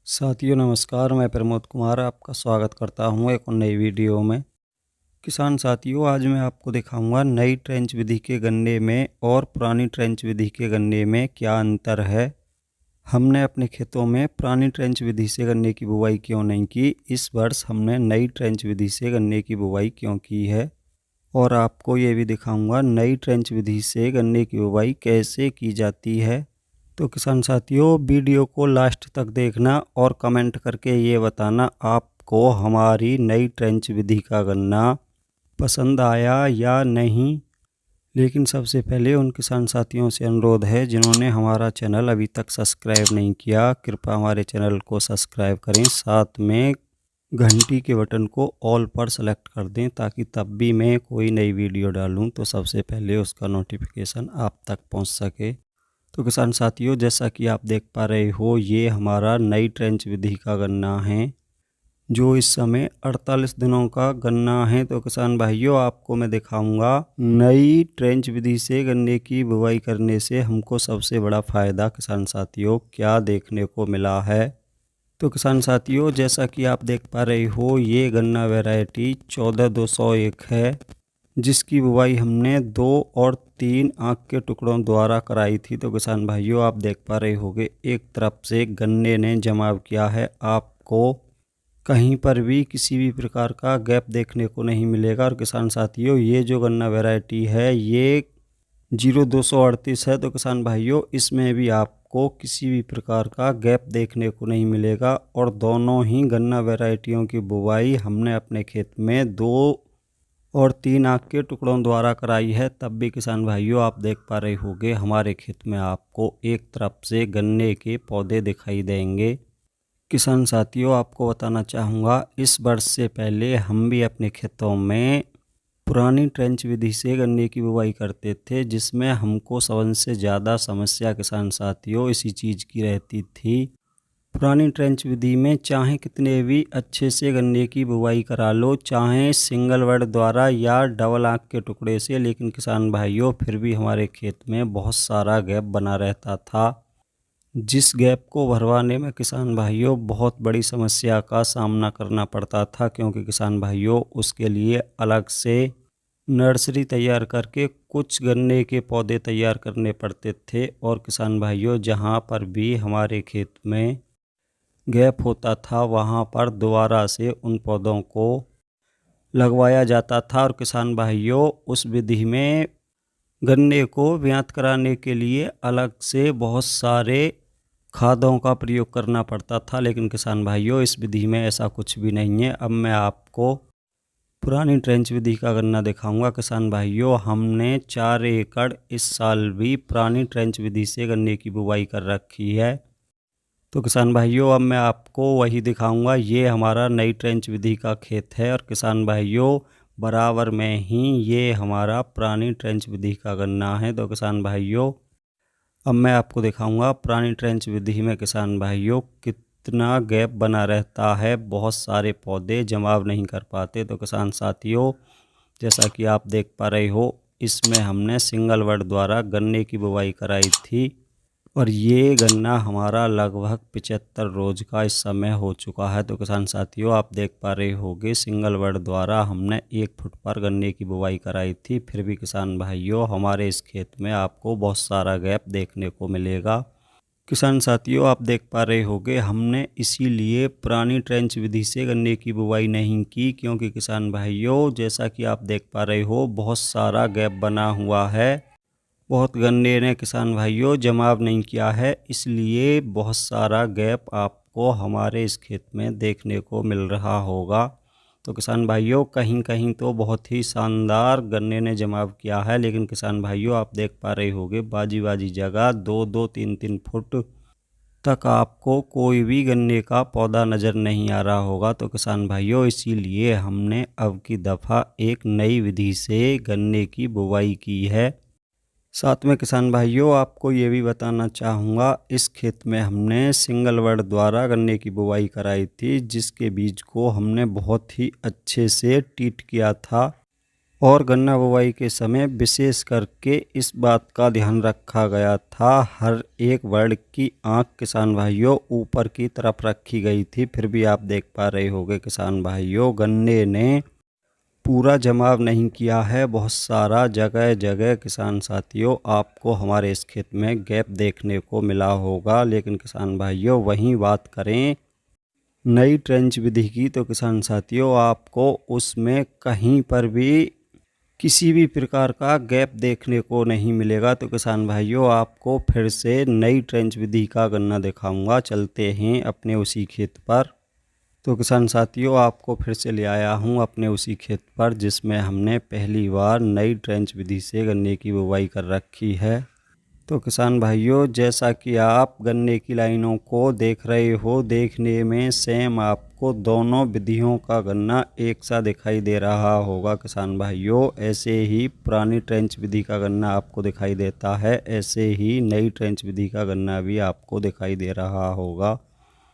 साथियों नमस्कार, मैं प्रमोद कुमार आपका स्वागत करता हूं एक और नई वीडियो में। किसान साथियों, आज मैं आपको दिखाऊंगा नई ट्रेंच विधि के गन्ने में और पुरानी ट्रेंच विधि के गन्ने में क्या अंतर है। हमने अपने खेतों में पुरानी ट्रेंच विधि से गन्ने की बुवाई क्यों नहीं की, इस वर्ष हमने नई ट्रेंच विधि से गन्ने की बुवाई क्यों की है, और आपको ये भी दिखाऊंगा नई ट्रेंच विधि से गन्ने की बुवाई कैसे की जाती है। तो किसान साथियों, वीडियो को लास्ट तक देखना और कमेंट करके ये बताना आपको हमारी नई ट्रेंच विधि का गन्ना पसंद आया या नहीं। लेकिन सबसे पहले उन किसान साथियों से अनुरोध है जिन्होंने हमारा चैनल अभी तक सब्सक्राइब नहीं किया, कृपया हमारे चैनल को सब्सक्राइब करें, साथ में घंटी के बटन को ऑल पर सेलेक्ट कर दें ताकि तब भी मैं कोई नई वीडियो डालूं तो सबसे पहले उसका नोटिफिकेशन आप तक पहुंच सके। तो किसान साथियों, जैसा कि आप देख पा रहे हो, ये हमारा नई ट्रेंच विधि का गन्ना है जो इस समय 48 दिनों का गन्ना है। तो किसान भाइयों, आपको मैं दिखाऊंगा नई ट्रेंच विधि से गन्ने की बुवाई करने से हमको सबसे बड़ा फ़ायदा किसान साथियों क्या देखने को मिला है। तो किसान साथियों, जैसा कि आप देख पा रहे हो, ये गन्ना वैरायटी 14201 है जिसकी बुवाई हमने 2 और 3 आँख के टुकड़ों द्वारा कराई थी। तो किसान भाइयों, आप देख पा रहे होंगे एक तरफ से गन्ने ने जमाव किया है, आपको कहीं पर भी किसी भी प्रकार का गैप देखने को नहीं मिलेगा। और किसान साथियों, ये जो गन्ना वैरायटी है ये 0238 है। तो किसान भाइयों, इसमें भी आपको किसी भी प्रकार का गैप देखने को नहीं मिलेगा और दोनों ही गन्ना वैरायटियों की बुवाई हमने अपने खेत में 2 और 3 आँख के टुकड़ों द्वारा कराई है। तब भी किसान भाइयों, आप देख पा रहे होंगे हमारे खेत में आपको एक तरफ से गन्ने के पौधे दिखाई देंगे। किसान साथियों, आपको बताना चाहूँगा, इस वर्ष से पहले हम भी अपने खेतों में पुरानी ट्रेंच विधि से गन्ने की बुवाई करते थे जिसमें हमको सबसे ज़्यादा समस्या किसान साथियों इसी चीज़ की रहती थी। पुरानी ट्रेंच विधि में चाहे कितने भी अच्छे से गन्ने की बुवाई करा लो, चाहे सिंगल वर्ड द्वारा या डबल आँख के टुकड़े से, लेकिन किसान भाइयों फिर भी हमारे खेत में बहुत सारा गैप बना रहता था, जिस गैप को भरवाने में किसान भाइयों बहुत बड़ी समस्या का सामना करना पड़ता था, क्योंकि किसान भाइयों उसके लिए अलग से नर्सरी तैयार करके कुछ गन्ने के पौधे तैयार करने पड़ते थे। और किसान भाइयों, जहाँ पर भी हमारे खेत में गैप होता था वहाँ पर दोबारा से उन पौधों को लगवाया जाता था। और किसान भाइयों, उस विधि में गन्ने को ब्यात कराने के लिए अलग से बहुत सारे खादों का प्रयोग करना पड़ता था, लेकिन किसान भाइयों इस विधि में ऐसा कुछ भी नहीं है। अब मैं आपको पुरानी ट्रेंच विधि का गन्ना दिखाऊंगा। किसान भाइयों, हमने 4 एकड़ इस साल भी पुरानी ट्रेंच विधि से गन्ने की बुवाई कर रखी है। तो किसान भाइयों, अब मैं आपको वही दिखाऊंगा। ये हमारा नई ट्रेंच विधि का खेत है और किसान भाइयों बराबर में ही ये हमारा पुरानी ट्रेंच विधि का गन्ना है। तो किसान भाइयों, अब मैं आपको दिखाऊंगा पुरानी ट्रेंच विधि में किसान भाइयों कितना गैप बना रहता है, बहुत सारे पौधे जमाव नहीं कर पाते। तो किसान साथियों, जैसा कि आप देख पा रहे हो, इसमें हमने सिंगल वर्ड द्वारा गन्ने की बुवाई कराई थी और ये गन्ना हमारा लगभग 75 रोज का इस समय हो चुका है। तो किसान साथियों, आप देख पा रहे होंगे सिंगल वर्ड द्वारा हमने 1 फुट पर गन्ने की बुवाई कराई थी, फिर भी किसान भाइयों हमारे इस खेत में आपको बहुत सारा गैप देखने को मिलेगा। किसान साथियों, आप देख पा रहे होंगे हमने इसीलिए पुरानी ट्रेंच विधि से गन्ने की बुवाई नहीं की, क्योंकि किसान भाइयों जैसा कि आप देख पा रहे हो बहुत सारा गैप बना हुआ है, बहुत गन्ने ने किसान भाइयों जमाव नहीं किया है, इसलिए बहुत सारा गैप आपको हमारे इस खेत में देखने को मिल रहा होगा। तो किसान भाइयों, कहीं कहीं तो बहुत ही शानदार गन्ने ने जमाव किया है, लेकिन किसान भाइयों आप देख पा रहे होंगे बाजी बाजी जगह 2-2, 3-3 फुट तक आपको कोई भी गन्ने का पौधा नज़र नहीं आ रहा होगा। तो किसान भाइयों, इसीलिए हमने अब की दफ़ा एक नई विधि से गन्ने की बुवाई की है। साथ में किसान भाइयों, आपको ये भी बताना चाहूँगा, इस खेत में हमने सिंगल वर्ड द्वारा गन्ने की बुवाई कराई थी, जिसके बीज को हमने बहुत ही अच्छे से ट्रीट किया था और गन्ना बुवाई के समय विशेष करके इस बात का ध्यान रखा गया था, हर एक वर्ड की आंख किसान भाइयों ऊपर की तरफ रखी गई थी। फिर भी आप देख पा रहे होंगे किसान भाइयों, गन्ने ने पूरा जमाव नहीं किया है, बहुत सारा जगह जगह किसान साथियों आपको हमारे इस खेत में गैप देखने को मिला होगा। लेकिन किसान भाइयों वहीं बात करें नई ट्रेंच विधि की तो किसान साथियों आपको उसमें कहीं पर भी किसी भी प्रकार का गैप देखने को नहीं मिलेगा। तो किसान भाइयों आपको फिर से नई ट्रेंच विधि का गन्ना दिखाऊंगा। चलते हैं अपने उसी खेत पर। तो किसान साथियों आपको फिर से ले आया हूं अपने उसी खेत पर जिसमें हमने पहली बार नई ट्रेंच विधि से गन्ने की बुवाई कर रखी है। तो किसान भाइयों जैसा कि आप गन्ने की लाइनों को देख रहे हो, देखने में सेम आपको दोनों विधियों का गन्ना एक सा दिखाई दे रहा होगा। किसान भाइयों ऐसे ही पुरानी ट्रेंच विधि का गन्ना आपको दिखाई देता है, ऐसे ही नई ट्रेंच विधि का गन्ना भी आपको दिखाई दे रहा होगा।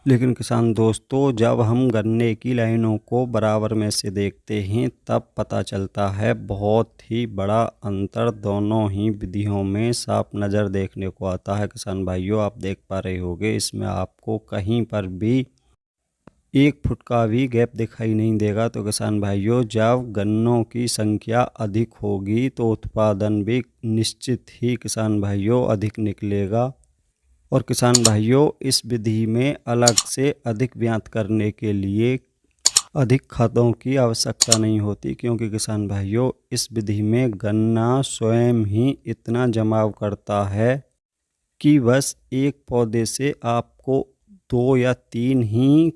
लेकिन किसान दोस्तों जब हम गन्ने की लाइनों को बराबर में से देखते हैं तब पता चलता है बहुत ही बड़ा अंतर दोनों ही विधियों में साफ नज़र देखने को आता है। किसान भाइयों आप देख पा रहे होंगे इसमें आपको कहीं पर भी 1 फुट का भी गैप दिखाई नहीं देगा। तो किसान भाइयों जब गन्नों की संख्या अधिक होगी तो उत्पादन भी निश्चित ही किसान भाइयों अधिक निकलेगा। और किसान भाइयों इस विधि में अलग से अधिक ब्यात करने के लिए अधिक खादों की आवश्यकता नहीं होती, क्योंकि किसान भाइयों इस विधि में गन्ना स्वयं ही इतना जमाव करता है कि बस एक पौधे से आपको 2 या 3 ही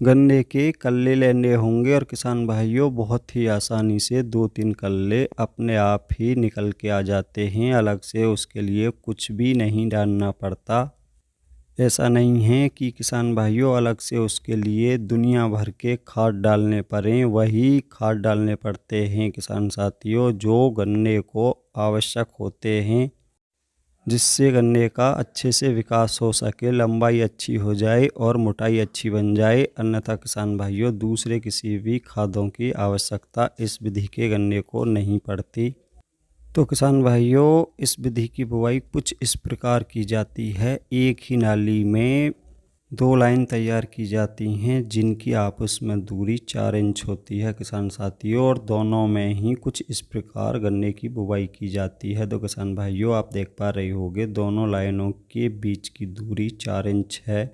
गन्ने के कल्ले लेने होंगे और किसान भाइयों बहुत ही आसानी से 2-3 कल्ले अपने आप ही निकल के आ जाते हैं। अलग से उसके लिए कुछ भी नहीं डालना पड़ता। ऐसा नहीं है कि किसान भाइयों अलग से उसके लिए दुनिया भर के खाद डालने पड़ें, वही खाद डालने पड़ते हैं किसान साथियों जो गन्ने को आवश्यक होते हैं, जिससे गन्ने का अच्छे से विकास हो सके, लंबाई अच्छी हो जाए और मोटाई अच्छी बन जाए। अन्यथा किसान भाइयों दूसरे किसी भी खादों की आवश्यकता इस विधि के गन्ने को नहीं पड़ती। तो किसान भाइयों इस विधि की बुवाई कुछ इस प्रकार की जाती है, एक ही नाली में 2 लाइन तैयार की जाती हैं जिनकी आपस में दूरी 4 इंच होती है किसान साथियों, और दोनों में ही कुछ इस प्रकार गन्ने की बुवाई की जाती है। तो किसान भाइयों आप देख पा रहे होंगे दोनों लाइनों के बीच की दूरी 4 इंच है।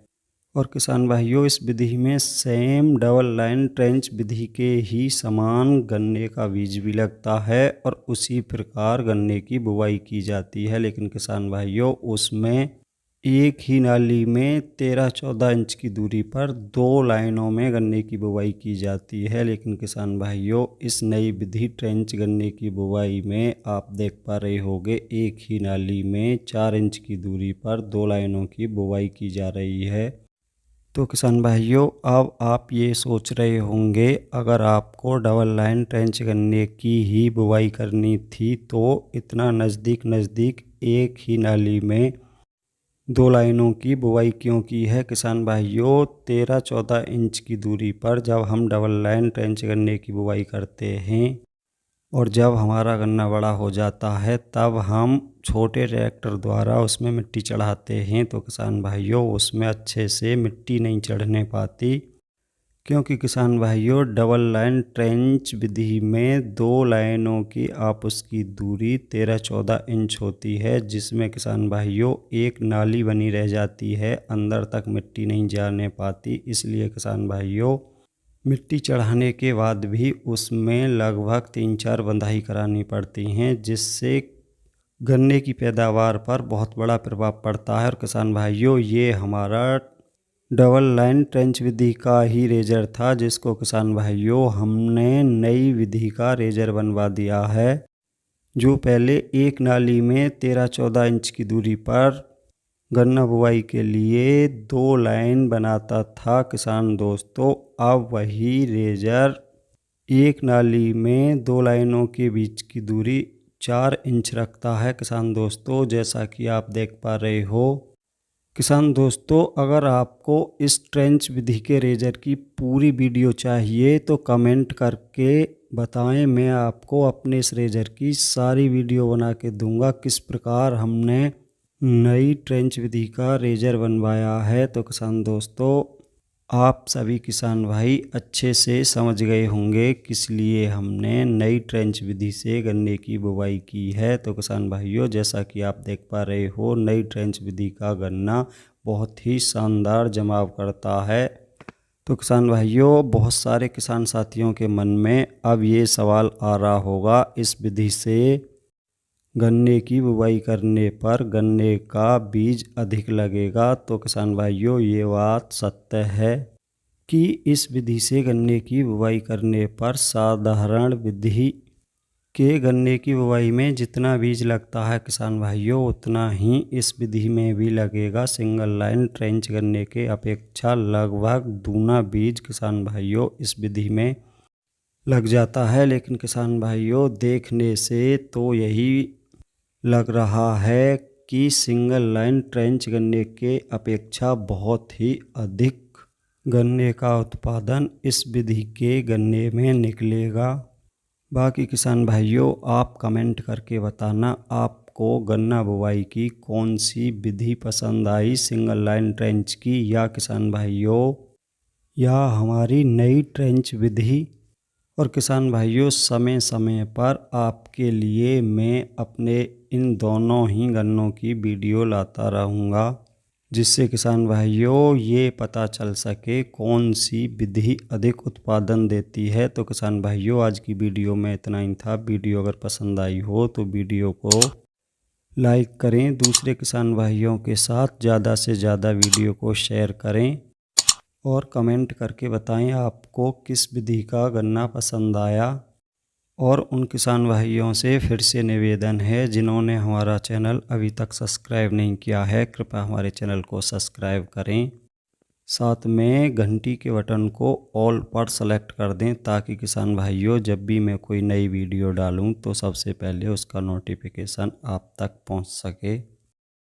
और किसान भाइयों इस विधि में सेम डबल लाइन ट्रेंच विधि के ही समान गन्ने का बीज भी लगता है और उसी प्रकार गन्ने की बुवाई की जाती है। लेकिन किसान भाइयों उसमें एक ही नाली में 13-14 इंच की दूरी पर 2 लाइनों में गन्ने की बुवाई की जाती है। लेकिन किसान भाइयों इस नई विधि ट्रेंच गन्ने की बुवाई में आप देख पा रहे होंगे एक ही नाली में 4 इंच की दूरी पर 2 लाइनों की बुवाई की जा रही है। तो किसान भाइयों अब आप ये सोच रहे होंगे अगर आपको डबल लाइन ट्रेंच गन्ने की ही बुवाई करनी थी तो इतना नज़दीक एक ही नाली में 2 लाइनों की बुवाई क्यों की है। किसान भाइयों 13-14 इंच की दूरी पर जब हम डबल लाइन ट्रेंच गन्ने की बुवाई करते हैं और जब हमारा गन्ना बड़ा हो जाता है तब हम छोटे ट्रैक्टर द्वारा उसमें मिट्टी चढ़ाते हैं। तो किसान भाइयों उसमें अच्छे से मिट्टी नहीं चढ़ने पाती, क्योंकि किसान भाइयों डबल लाइन ट्रेंच विधि में 2 लाइनों की आपस की दूरी 13-14 इंच होती है, जिसमें किसान भाइयों एक नाली बनी रह जाती है, अंदर तक मिट्टी नहीं जाने पाती। इसलिए किसान भाइयों मिट्टी चढ़ाने के बाद भी उसमें लगभग 3-4 बंधाई करानी पड़ती हैं, जिससे गन्ने की पैदावार पर बहुत बड़ा प्रभाव पड़ता है। और किसान भाइयों ये हमारा डबल लाइन ट्रेंच विधि का ही रेजर था, जिसको किसान भाइयों हमने नई विधि का रेजर बनवा दिया है, जो पहले एक नाली में 13-14 इंच की दूरी पर गन्ना बुवाई के लिए 2 लाइन बनाता था। किसान दोस्तों अब वही रेजर एक नाली में 2 लाइनों के बीच की दूरी 4 इंच रखता है। किसान दोस्तों जैसा कि आप देख पा रहे हो। किसान दोस्तों अगर आपको इस ट्रेंच विधि के रेजर की पूरी वीडियो चाहिए तो कमेंट करके बताएं, मैं आपको अपने इस रेजर की सारी वीडियो बना के दूंगा किस प्रकार हमने नई ट्रेंच विधि का रेजर बनवाया है। तो किसान दोस्तों, आप सभी किसान भाई अच्छे से समझ गए होंगे किस लिए हमने नई ट्रेंच विधि से गन्ने की बुवाई की है। तो किसान भाइयों, जैसा कि आप देख पा रहे हो, नई ट्रेंच विधि का गन्ना बहुत ही शानदार जमाव करता है। तो किसान भाइयों, बहुत सारे किसान साथियों के मन में अब ये सवाल आ रहा होगा, इस विधि से गन्ने की बुवाई करने पर गन्ने का बीज अधिक लगेगा। तो किसान भाइयों, ये बात सत्य है कि इस विधि से गन्ने की बुवाई करने पर साधारण विधि के गन्ने की बुवाई में जितना बीज लगता है किसान भाइयों, उतना ही इस विधि में भी लगेगा। सिंगल लाइन ट्रेंच गन्ने के अपेक्षा लगभग दूना बीज किसान भाइयों इस विधि में लग जाता है। लेकिन किसान भाइयों, देखने से तो यही लग रहा है कि सिंगल लाइन ट्रेंच गन्ने के अपेक्षा बहुत ही अधिक गन्ने का उत्पादन इस विधि के गन्ने में निकलेगा। बाकी किसान भाइयों, आप कमेंट करके बताना आपको गन्ना बुवाई की कौन सी विधि पसंद आई, सिंगल लाइन ट्रेंच की या किसान भाइयों या हमारी नई ट्रेंच विधि। और किसान भाइयों, समय समय पर आपके लिए मैं अपने इन दोनों ही गन्नों की वीडियो लाता रहूँगा, जिससे किसान भाइयों ये पता चल सके कौन सी विधि अधिक उत्पादन देती है। तो किसान भाइयों, आज की वीडियो में इतना ही था। वीडियो अगर पसंद आई हो तो वीडियो को लाइक करें, दूसरे किसान भाइयों के साथ ज़्यादा से ज़्यादा वीडियो को शेयर करें और कमेंट करके बताएं आपको किस विधि का गन्ना पसंद आया। और उन किसान भाइयों से फिर से निवेदन है, जिन्होंने हमारा चैनल अभी तक सब्सक्राइब नहीं किया है, कृपया हमारे चैनल को सब्सक्राइब करें। साथ में घंटी के बटन को ऑल पर सेलेक्ट कर दें, ताकि किसान भाइयों जब भी मैं कोई नई वीडियो डालूं तो सबसे पहले उसका नोटिफिकेशन आप तक पहुंच सके।